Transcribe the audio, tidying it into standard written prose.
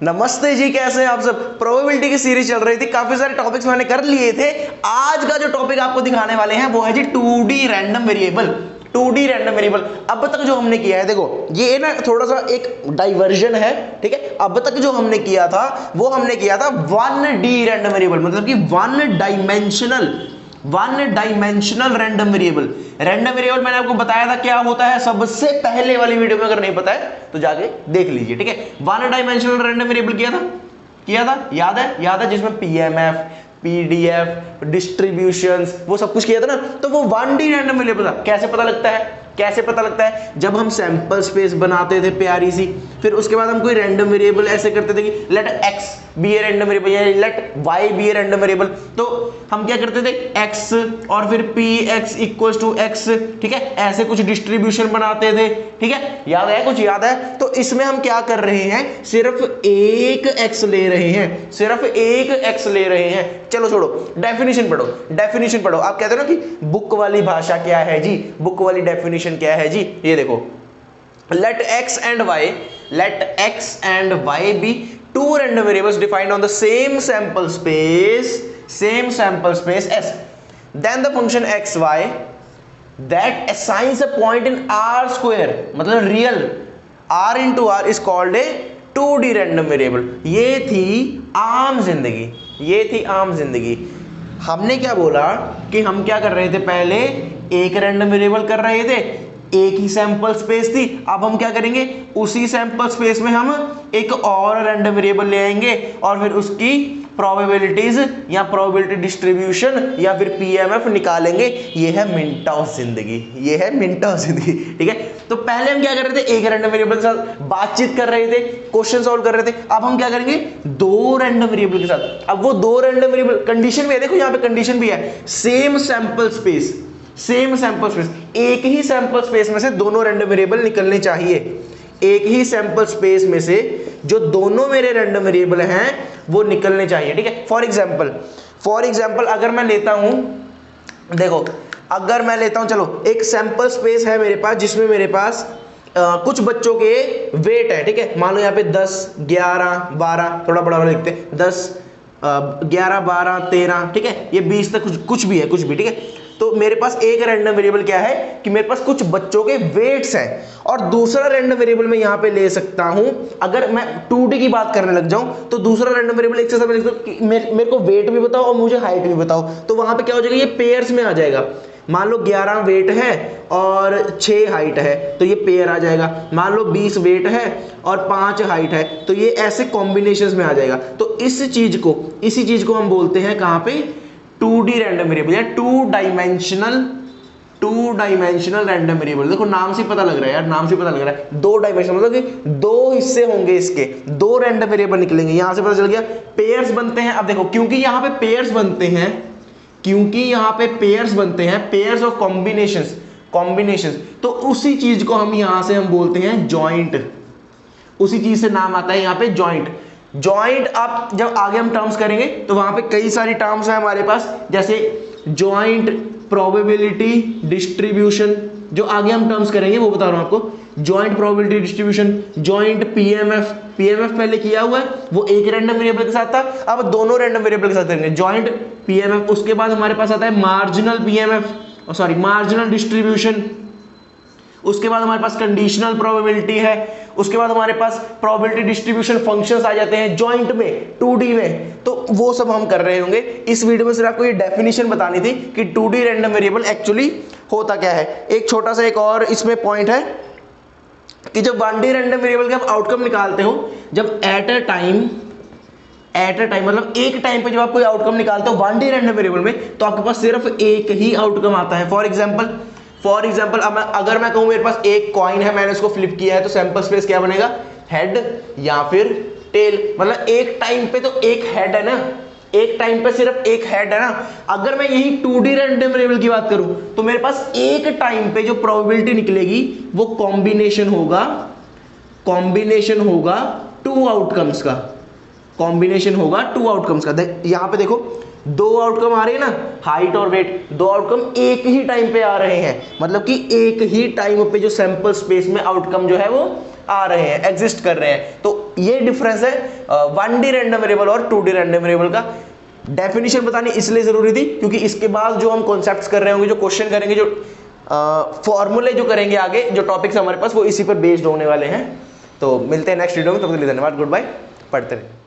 नमस्ते जी, कैसे हैं आप सब। प्रोबेबिलिटी की सीरीज चल रही थी, काफी सारे टॉपिक्स मैंने कर लिए थे। आज का जो टॉपिक आपको दिखाने वाले हैं वो है जी 2D random variable. 2D random variable अब तक जो हमने किया है, देखो ये ना थोड़ा सा एक डाइवर्जन है, ठीक है। अब तक जो हमने किया था वो हमने किया था 1D रैंडम वेरिएबल, मतलब कि one dimensional random variable. Random variable मैंने आपको बताया था क्या होता है सबसे पहले वाली वीडियो में, अगर नहीं पता है तो जाके देख लीजिए, ठीक है। वन डायमेंशनल रैंडम वेरिएबल किया था, याद है, जिसमें पीएमएफ, पीडीएफ, डिस्ट्रीब्यूशंस, वो सब कुछ किया था ना। तो वो 1D रैंडम वेरिएबल था। कैसे पता लगता है? जब हम सैंपल स्पेस बनाते थे प्यारी सी, फिर उसके बाद हम कोई रैंडम वेरिएबल ऐसे करते थे कि let X be a random variable या let Y be a random variable. तो हम क्या करते थे, एक्स और फिर P X equals to X, ठीक है, ऐसे कुछ डिस्ट्रीब्यूशन बनाते थे, ठीक है। याद है? तो इसमें हम क्या कर रहे हैं, सिर्फ एक एक्स ले रहे हैं, चलो छोड़ो, डेफिनेशन पढ़ो। आप कहते हो ना कि बुक वाली भाषा क्या है जी, बुक वाली डेफिनेशन क्या है जी, ये देखो, let x and y be two random variables defined on the same sample space S. Then the function xy that assigns a point in R square, मतलब real R into R is called a 2D random variable। ये थी आम जिंदगी। हमने क्या बोला कि हम क्या कर रहे थे, पहले एक रैंडम वेरिएबल कर रहे थे, एक ही सैंपल स्पेस थी। अब हम क्या करेंगे, उसी सैंपल स्पेस में हम एक और रैंडम वेरिएबल ले आएंगे और फिर उसकी प्रोबेबिलिटीज या प्रोबेबिलिटी डिस्ट्रीब्यूशन या फिर पीएमएफ निकालेंगे। ये है मिनट ऑफ जिंदगी, ठीक है। तो पहले हम क्या कर रहे थे, एक रैंडम वेरिएबल के साथ बातचीत कर रहे थे, क्वेश्चन सॉल्व कर रहे थे। अब हम क्या करेंगे, दो रैंडम वेरिएबल के साथ। अब वो दो रैंडम वेरिएबल, कंडीशन भी है, देखो यहाँ पे कंडीशन भी है, सेम सैंपल स्पेस, एक ही सैंपल स्पेस में से दोनों रैंडम वेरिएबल निकलने चाहिए। एक ही सैंपल स्पेस में से जो दोनों मेरे रैंडम वेरिएबल हैं वो निकलने चाहिए, ठीक है। फॉर एग्जांपल अगर मैं लेता हूं, देखो अगर मैं लेता हूं, चलो एक सैंपल स्पेस है मेरे पास जिसमें मेरे पास कुछ बच्चों के वेट है, ठीक है। मान लो यहाँ पे 10, 11, 12, थोड़ा बड़ा लिखते हैं, 10, 11, 12, 13, ठीक है, ये 20 तक कुछ भी, ठीक है। तो मेरे पास एक रैंडम वेरिएबल क्या है कि मेरे पास कुछ बच्चों के वेट्स हैं, और दूसरा रैंडम वेरिएबल मैं यहाँ पे ले सकता हूं। अगर मैं 2D की बात करने लग जाऊं तो दूसरा रैंडम वेरिएबल एक से लिख सकता हूं कि मेरे को वेट भी बताओ और मुझे हाइट भी बताओ। तो वहां पे क्या हो जाएगा, ये पेयर्स में आ जाएगा। मान लो 11 वेट है और 6 हाइट है, तो ये पेयर आ जाएगा। मान लो 20 वेट है और 5 हाइट है, तो ये ऐसे कॉम्बिनेशंस में आ जाएगा। तो इसी चीज को हम बोलते हैं कहां पे, 2D रैंडम वेरिएबल या टू डायमेंशनल रैंडम वेरिएबल। देखो नाम से पता लग रहा है, दो डायमेंशन, मतलब कि दो हिस्से होंगे इसके, दो रैंडम वेरिएबल निकलेंगे। यहां से पता चल गया पेयर्स बनते हैं। अब देखो क्योंकि यहां पे पेयर्स बनते हैं, पेयर्स ऑफ कॉम्बिनेशंस, तो उसी चीज को हम यहां से हम बोलते हैं जॉइंट। उसी चीज से नाम आता है यहां पे जॉइंट। आप जब आगे हम टर्म्स करेंगे तो वहां पे कई सारी टर्म्स है हमारे पास, जैसे जॉइंट प्रोबेबिलिटी डिस्ट्रीब्यूशन, जो आगे हम टर्म्स करेंगे वो बता रहा हूं आपको। Joint probability distribution, joint PMF पहले किया हुआ है, वो एक रैंडम वेरिएबल के साथ था, अब दोनों रैंडम वेरिएबल के साथ करेंगे जॉइंट पीएमएफ। उसके बाद हमारे पास आता है मार्जिनल डिस्ट्रीब्यूशन। उसके बाद हमारे पास कंडीशनल प्रोबेबिलिटी है। उसके बाद हमारे पास प्रोबेबिलिटी डिस्ट्रीब्यूशन फंक्शंस आ जाते हैं जॉइंट में, 2D में। तो वो सब हम कर रहे होंगे। इस वीडियो में सिर्फ आपको ये डेफिनेशन बतानी थी कि 2D रैंडम वेरिएबल एक्चुअली होता क्या है। एक छोटा सा एक और इसमें पॉइंट है कि जब 1D रैंडम वेरिएबल के आप आउटकम निकालते हो, जब एट अ टाइम मतलब एक टाइम पे जब आप कोई आउटकम निकालते हो 1D रैंडम वेरिएबल में, तो आपके पास सिर्फ एक ही आउटकम आता है। फॉर एग्जाम्पल अगर मैं कहूं मेरे पास एक कॉइन है, मैंने उसको फ्लिप किया है, तो सैंपल स्पेस क्या बनेगा, हेड या फिर टेल। मतलब एक टाइम पे तो एक हेड है ना, एक टाइम पे सिर्फ एक हेड है ना। अगर मैं यही 2D रैंडम वेरिएबल की बात करूं तो मेरे पास एक टाइम पे जो प्रोबेबिलिटी निकलेगी वो कॉम्बिनेशन होगा टू आउटकम्स का। यहां पे देखो दो आउटकम आ रहे हैं ना, हाइट और वेट, दो आउटकम एक ही टाइम पे आ रहे हैं, मतलब कि एक ही टाइम पे जो सैंपल स्पेस में आउटकम जो है वो आ रहे हैं, एग्जिस्ट कर रहे हैं। तो ये डिफरेंस है 1D रैंडम वेरिएबल और 2D रैंडम वेरिएबल का। डेफिनेशन बतानी इसलिए जरूरी थी क्योंकि इसके बाद जो हम कॉन्सेप्ट्स कर रहे होंगे, जो क्वेश्चन करेंगे, जो फॉर्मूले जो करेंगे आगे, जो टॉपिक्स हमारे पास, वो इसी पर बेस्ड होने वाले हैं। तो मिलते हैं नेक्स्ट वीडियो में, तब तक के लिए धन्यवाद, गुड बाय, पढ़ते रहें।